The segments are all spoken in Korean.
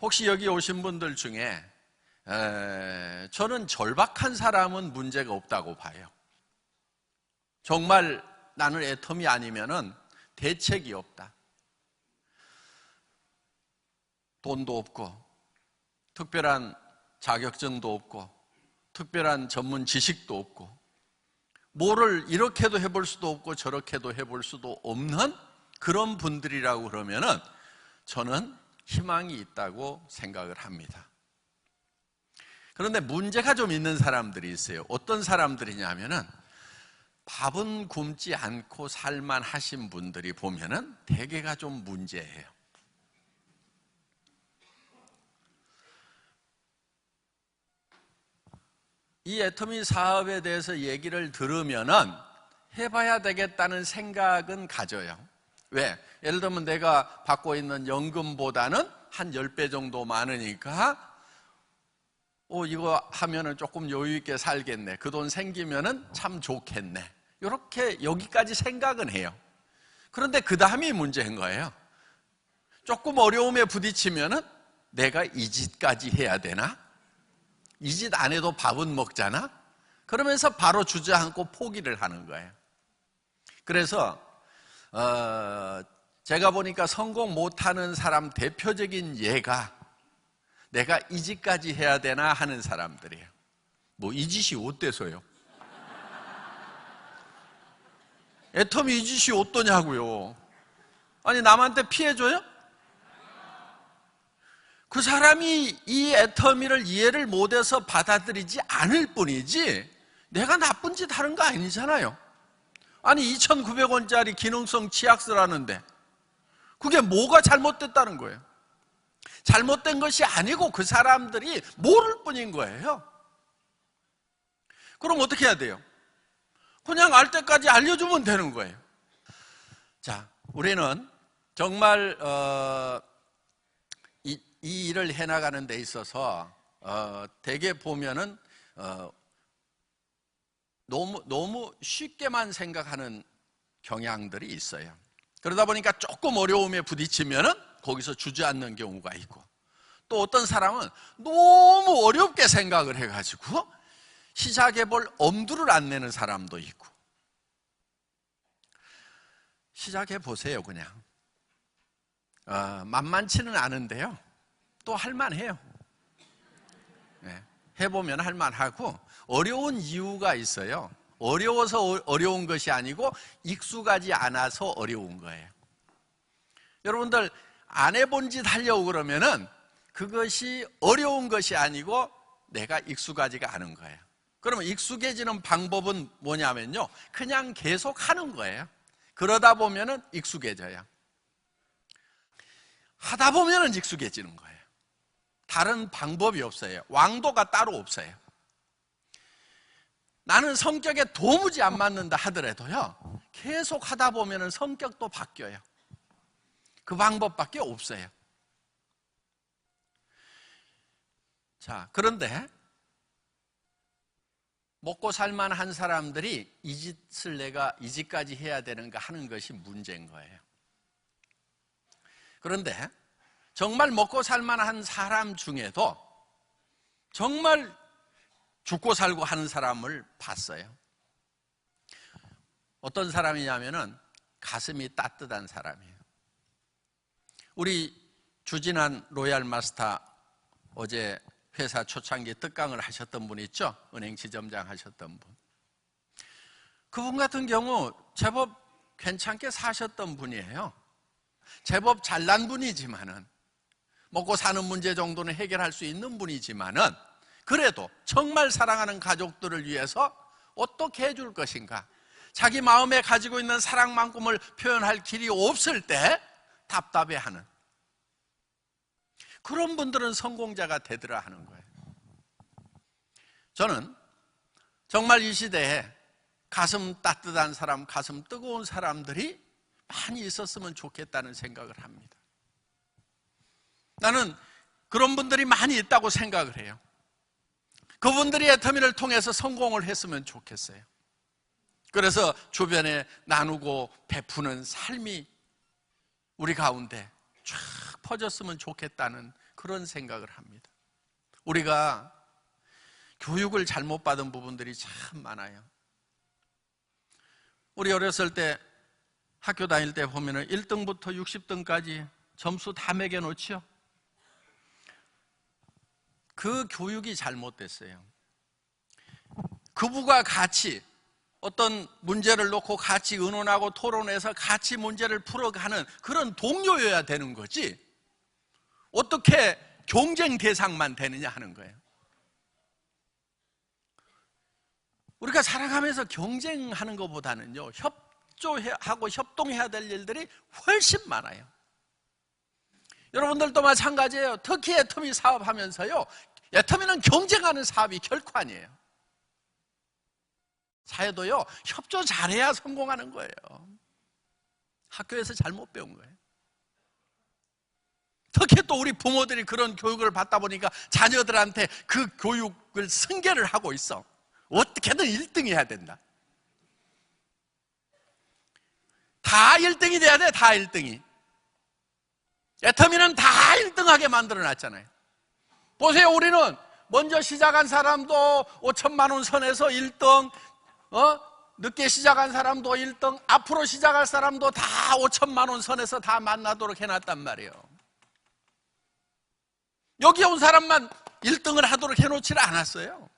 혹시 여기 오신 분들 중에 저는 절박한 사람은 문제가 없다고 봐요. 정말 나는 애텀이 아니면은 대책이 없다. 돈도 없고 특별한 자격증도 없고 특별한 전문 지식도 없고 뭐를 이렇게도 해볼 수도 없고 저렇게도 해볼 수도 없는 그런 분들이라고 그러면은 저는 희망이 있다고 생각을 합니다. 그런데 문제가 좀 있는 사람들이 있어요. 어떤 사람들이냐면은 밥은 굶지 않고 살만 하신 분들이 보면은 대개가 좀 문제예요. 이 애터미 사업에 대해서 얘기를 들으면은 해봐야 되겠다는 생각은 가져요. 왜? 예를 들면 내가 받고 있는 연금보다는 한 10배 정도 많으니까 이거 하면은 조금 여유 있게 살겠네. 그 돈 생기면은 참 좋겠네. 이렇게 여기까지 생각은 해요. 그런데 그 다음이 문제인 거예요. 조금 어려움에 부딪히면은 내가 이 짓까지 해야 되나? 이 짓 안 해도 밥은 먹잖아? 그러면서 바로 주저앉고 포기를 하는 거예요. 그래서 제가 보니까 성공 못하는 사람 대표적인 예가 내가 이 짓까지 해야 되나 하는 사람들이에요. 뭐 이 짓이 어때서요? 애텀이 이 짓이 어떠냐고요? 아니 남한테 피해줘요? 그 사람이 이 애터미를 이해를 못해서 받아들이지 않을 뿐이지 내가 나쁜 짓 하는 거 아니잖아요. 아니 2,900원짜리 기능성 치약스라는데 그게 뭐가 잘못됐다는 거예요? 잘못된 것이 아니고 그 사람들이 모를 뿐인 거예요. 그럼 어떻게 해야 돼요? 그냥 알 때까지 알려주면 되는 거예요. 자, 우리는 정말 이 일을 해나가는 데 있어서 대개 보면은 너무 쉽게만 생각하는 경향들이 있어요. 그러다 보니까 조금 어려움에 부딪히면은 거기서 주저앉는 경우가 있고, 또 어떤 사람은 너무 어렵게 생각을 해가지고 시작해볼 엄두를 안 내는 사람도 있고. 시작해보세요. 그냥 만만치는 않은데요, 또 할만해요. 네, 해보면 할만하고, 어려운 이유가 있어요. 어려워서 어려운 것이 아니고 익숙하지 않아서 어려운 거예요. 여러분들 안 해본 짓 하려고 그러면은 그것이 어려운 것이 아니고 내가 익숙하지가 않은 거예요. 그러면 익숙해지는 방법은 뭐냐면요, 그냥 계속 하는 거예요. 그러다 보면은 익숙해져요. 하다 보면은 익숙해지는 거예요. 다른 방법이 없어요. 왕도가 따로 없어요. 나는 성격에 도무지 안 맞는다 하더라도요, 계속 하다 보면은 성격도 바뀌어요. 그 방법밖에 없어요. 자, 그런데 먹고 살만한 사람들이 이 짓을 내가 이 짓까지 해야 되는가 하는 것이 문제인 거예요. 그런데 정말 먹고 살만한 사람 중에도 정말 죽고 살고 하는 사람을 봤어요. 어떤 사람이냐면은 가슴이 따뜻한 사람이에요. 우리 주진한 로얄 마스터 어제 회사 초창기 특강을 하셨던 분 있죠? 은행 지점장 하셨던 분. 그분 같은 경우 제법 괜찮게 사셨던 분이에요. 제법 잘난 분이지만은, 먹고 사는 문제 정도는 해결할 수 있는 분이지만은, 그래도 정말 사랑하는 가족들을 위해서 어떻게 해줄 것인가, 자기 마음에 가지고 있는 사랑만큼을 표현할 길이 없을 때 답답해하는 그런 분들은 성공자가 되더라 하는 거예요. 저는 정말 이 시대에 가슴 따뜻한 사람, 가슴 뜨거운 사람들이 많이 있었으면 좋겠다는 생각을 합니다. 나는 그런 분들이 많이 있다고 생각을 해요. 그분들이 애터미를 통해서 성공을 했으면 좋겠어요. 그래서 주변에 나누고 베푸는 삶이 우리 가운데 쫙 퍼졌으면 좋겠다는 그런 생각을 합니다. 우리가 교육을 잘못 받은 부분들이 참 많아요. 우리 어렸을 때 학교 다닐 때 보면은 1등부터 60등까지 점수 다 매겨놓지요. 그 교육이 잘못됐어요. 그부가 같이 어떤 문제를 놓고 같이 의논하고 토론해서 같이 문제를 풀어가는 그런 동료여야 되는 거지, 어떻게 경쟁 대상만 되느냐 하는 거예요. 우리가 살아가면서 경쟁하는 것보다는요, 협조하고 협동해야 될 일들이 훨씬 많아요. 여러분들도 마찬가지예요. 특히 애터미 사업하면서요, 애터미는 경쟁하는 사업이 결코 아니에요. 사회도요, 협조 잘해야 성공하는 거예요. 학교에서 잘못 배운 거예요. 특히 또 우리 부모들이 그런 교육을 받다 보니까 자녀들한테 그 교육을 승계를 하고 있어. 어떻게든 1등이 해야 된다. 다 1등이 돼야 돼, 다 1등이. 애터미는 다 1등하게 만들어 놨잖아요. 보세요, 우리는 먼저 시작한 사람도 5천만 원 선에서 1등, 늦게 시작한 사람도 1등, 앞으로 시작할 사람도 다 5천만 원 선에서 다 만나도록 해놨단 말이에요. 여기 온 사람만 1등을 하도록 해놓지를 않았어요.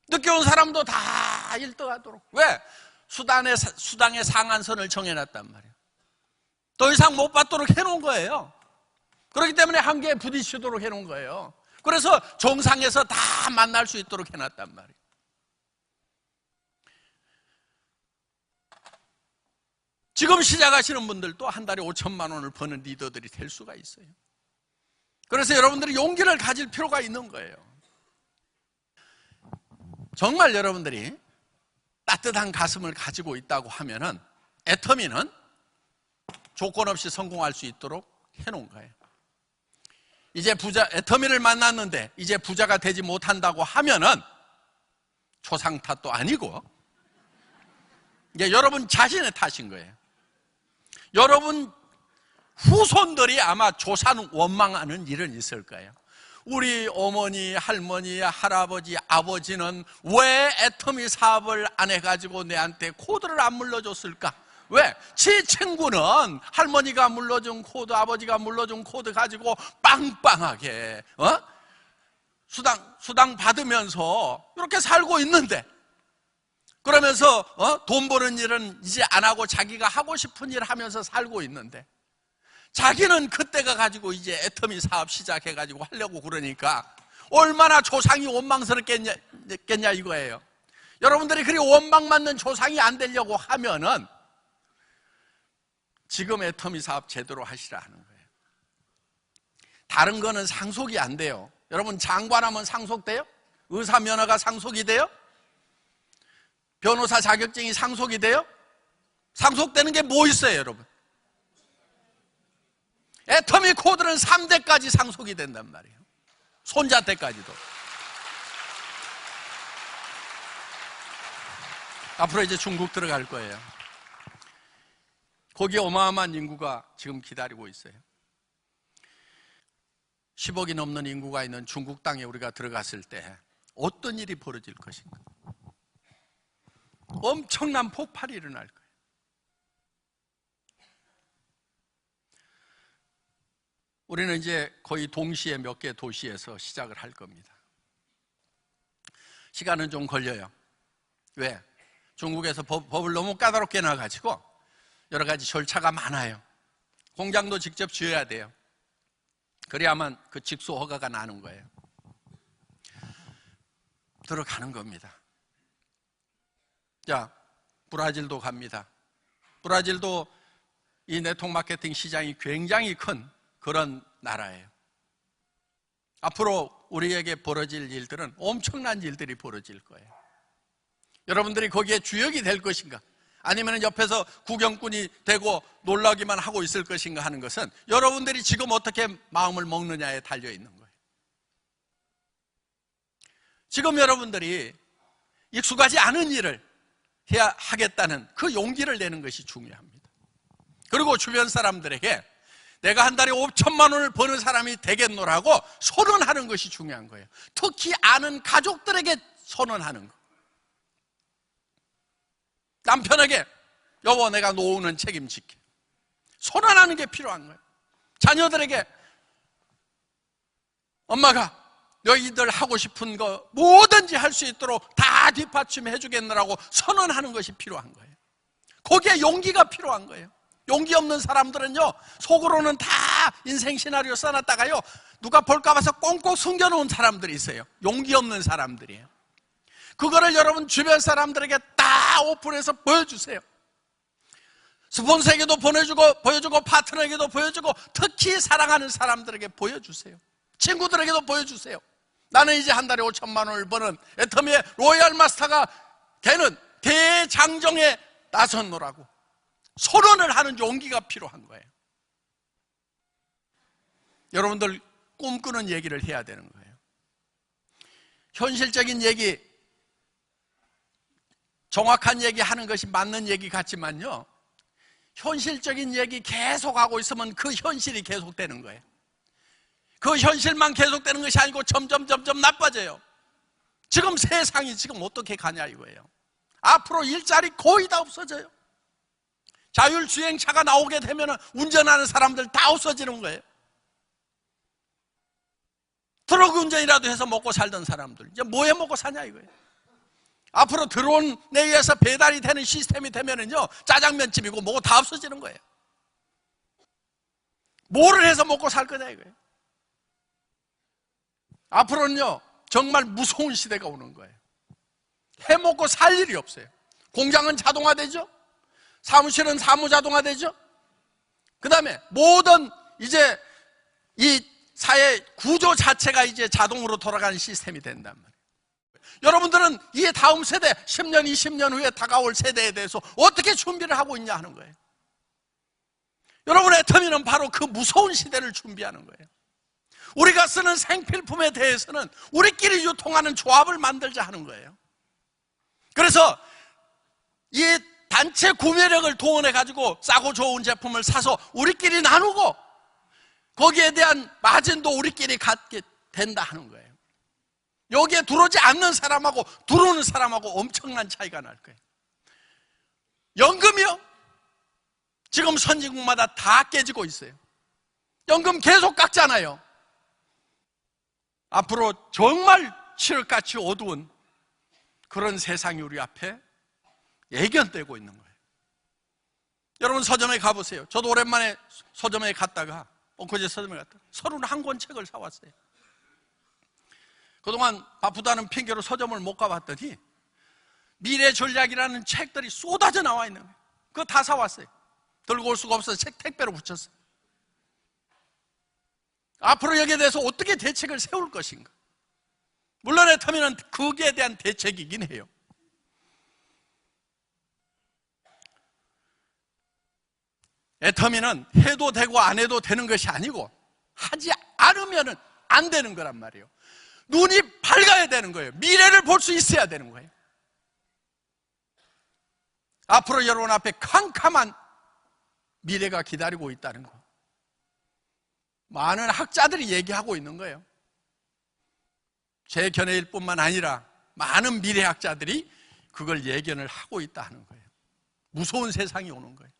늦게 온 사람도 다 1등 하도록. 왜? 수당의 상한선을 정해놨단 말이에요. 더 이상 못 받도록 해놓은 거예요. 그렇기 때문에 한계에 부딪히도록 해놓은 거예요. 그래서 정상에서 다 만날 수 있도록 해놨단 말이에요. 지금 시작하시는 분들도 한 달에 5천만 원을 버는 리더들이 될 수가 있어요. 그래서 여러분들이 용기를 가질 필요가 있는 거예요. 정말 여러분들이 따뜻한 가슴을 가지고 있다고 하면은 애터미는 조건 없이 성공할 수 있도록 해놓은 거예요. 이제 애터미를 만났는데 이제 부자가 되지 못한다고 하면은 초상 탓도 아니고 이게 여러분 자신의 탓인 거예요. 여러분 후손들이 아마 조산 원망하는 일은 있을 거예요. 우리 어머니, 할머니, 할아버지, 아버지는 왜 애터미 사업을 안 해가지고 내한테 코드를 안 물려줬을까? 왜? 제 친구는 할머니가 물려준 코드, 아버지가 물려준 코드 가지고 빵빵하게 수당 받으면서 이렇게 살고 있는데, 그러면서 돈 버는 일은 이제 안 하고 자기가 하고 싶은 일 하면서 살고 있는데, 자기는 그때가 가지고 이제 애터미 사업 시작해가지고 하려고 그러니까 얼마나 조상이 원망스럽겠냐 이거예요. 여러분들이 그리 원망받는 조상이 안 되려고 하면은 지금 애터미 사업 제대로 하시라 하는 거예요. 다른 거는 상속이 안 돼요. 여러분, 장관하면 상속돼요? 의사 면허가 상속이 돼요? 변호사 자격증이 상속이 돼요? 상속되는 게 뭐 있어요, 여러분? 애터미 코드는 3대까지 상속이 된단 말이에요. 손자 때까지도. 앞으로 이제 중국 들어갈 거예요. 거기에 어마어마한 인구가 지금 기다리고 있어요. 10억이 넘는 인구가 있는 중국 땅에 우리가 들어갔을 때 어떤 일이 벌어질 것인가? 엄청난 폭발이 일어날 거예요. 우리는 이제 거의 동시에 몇 개 도시에서 시작을 할 겁니다. 시간은 좀 걸려요. 왜? 중국에서 법을 너무 까다롭게 놔가지고 여러 가지 절차가 많아요. 공장도 직접 지어야 돼요. 그래야만 그 직수 허가가 나는 거예요. 들어가는 겁니다. 자, 브라질도 갑니다. 브라질도 이 네트워크 마케팅 시장이 굉장히 큰 그런 나라예요. 앞으로 우리에게 벌어질 일들은 엄청난 일들이 벌어질 거예요. 여러분들이 거기에 주역이 될 것인가, 아니면 옆에서 구경꾼이 되고 놀라기만 하고 있을 것인가 하는 것은 여러분들이 지금 어떻게 마음을 먹느냐에 달려 있는 거예요. 지금 여러분들이 익숙하지 않은 일을 해야 하겠다는 그 용기를 내는 것이 중요합니다. 그리고 주변 사람들에게 내가 한 달에 5천만 원을 버는 사람이 되겠노라고 선언하는 것이 중요한 거예요. 특히 아는 가족들에게 선언하는 거. 남편에게 여보 내가 노후는 책임질게. 선언하는 게 필요한 거예요. 자녀들에게 엄마가 너희들 하고 싶은 거 뭐든지 할 수 있도록 다 뒷받침해 주겠느라고 선언하는 것이 필요한 거예요. 거기에 용기가 필요한 거예요. 용기 없는 사람들은요, 속으로는 다 인생 시나리오 써놨다가요, 누가 볼까 봐서 꽁꽁 숨겨놓은 사람들이 있어요. 용기 없는 사람들이에요. 그거를 여러분 주변 사람들에게 다 오픈해서 보여주세요. 스폰서에게도 보여주고 파트너에게도 보여주고 특히 사랑하는 사람들에게 보여주세요. 친구들에게도 보여주세요. 나는 이제 한 달에 5천만 원을 버는 애터미의 로얄 마스터가 되는 대장정에 나섰노라고 선언을 하는 용기가 필요한 거예요. 여러분들 꿈꾸는 얘기를 해야 되는 거예요. 현실적인 얘기, 정확한 얘기 하는 것이 맞는 얘기 같지만요, 현실적인 얘기 계속하고 있으면 그 현실이 계속되는 거예요. 그 현실만 계속되는 것이 아니고 점점 나빠져요. 지금 세상이 지금 어떻게 가냐 이거예요. 앞으로 일자리 거의 다 없어져요. 자율주행차가 나오게 되면 운전하는 사람들 다 없어지는 거예요. 트럭 운전이라도 해서 먹고 살던 사람들 이제 뭐 해 먹고 사냐 이거예요. 앞으로 드론에 의해서 배달이 되는 시스템이 되면은요, 짜장면집이고 뭐고 다 없어지는 거예요. 뭐를 해서 먹고 살 거냐 이거예요. 앞으로는요, 정말 무서운 시대가 오는 거예요. 해 먹고 살 일이 없어요. 공장은 자동화되죠? 사무실은 사무 자동화되죠? 그 다음에 모든 이제 이 사회 구조 자체가 이제 자동으로 돌아가는 시스템이 된단 말이에요. 여러분들은 이 다음 세대, 10년, 20년 후에 다가올 세대에 대해서 어떻게 준비를 하고 있냐 하는 거예요. 여러분의 애터미는 바로 그 무서운 시대를 준비하는 거예요. 우리가 쓰는 생필품에 대해서는 우리끼리 유통하는 조합을 만들자 하는 거예요. 그래서 이 단체 구매력을 동원해가지고 싸고 좋은 제품을 사서 우리끼리 나누고 거기에 대한 마진도 우리끼리 갖게 된다 하는 거예요. 여기에 들어오지 않는 사람하고 들어오는 사람하고 엄청난 차이가 날 거예요. 연금이요? 지금 선진국마다 다 깨지고 있어요. 연금 계속 깎잖아요. 앞으로 정말 칠흑같이 어두운 그런 세상이 우리 앞에 예견되고 있는 거예요. 여러분 서점에 가보세요. 저도 오랜만에 서점에 갔다가 엊그제 서점에 갔다가 31권 책을 사왔어요. 그동안 바쁘다는 핑계로 서점을 못 가봤더니 미래 전략이라는 책들이 쏟아져 나와 있는 거예요. 그거 다 사왔어요. 들고 올 수가 없어서 책 택배로 붙였어요. 앞으로 여기에 대해서 어떻게 대책을 세울 것인가. 물론 애터미는 거기에 대한 대책이긴 해요. 애터미는 해도 되고 안 해도 되는 것이 아니고 하지 않으면 안 되는 거란 말이에요. 눈이 밝아야 되는 거예요. 미래를 볼 수 있어야 되는 거예요. 앞으로 여러분 앞에 캄캄한 미래가 기다리고 있다는 거, 많은 학자들이 얘기하고 있는 거예요. 제 견해일 뿐만 아니라 많은 미래학자들이 그걸 예견을 하고 있다 하는 거예요. 무서운 세상이 오는 거예요.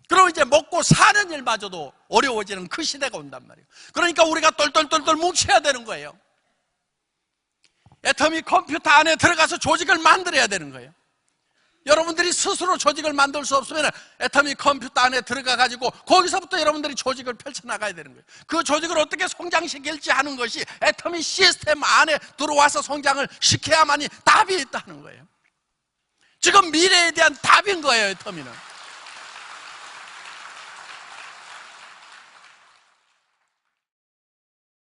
그럼 이제 먹고 사는 일마저도 어려워지는 그 시대가 온단 말이에요. 그러니까 우리가 똘똘똘똘 뭉쳐야 되는 거예요. 애터미 컴퓨터 안에 들어가서 조직을 만들어야 되는 거예요. 여러분들이 스스로 조직을 만들 수 없으면 애터미 컴퓨터 안에 들어가 가지고 거기서부터 여러분들이 조직을 펼쳐나가야 되는 거예요. 그 조직을 어떻게 성장시킬지 하는 것이 애터미 시스템 안에 들어와서 성장을 시켜야만이 답이 있다는 거예요. 지금 미래에 대한 답인 거예요, 애터미는.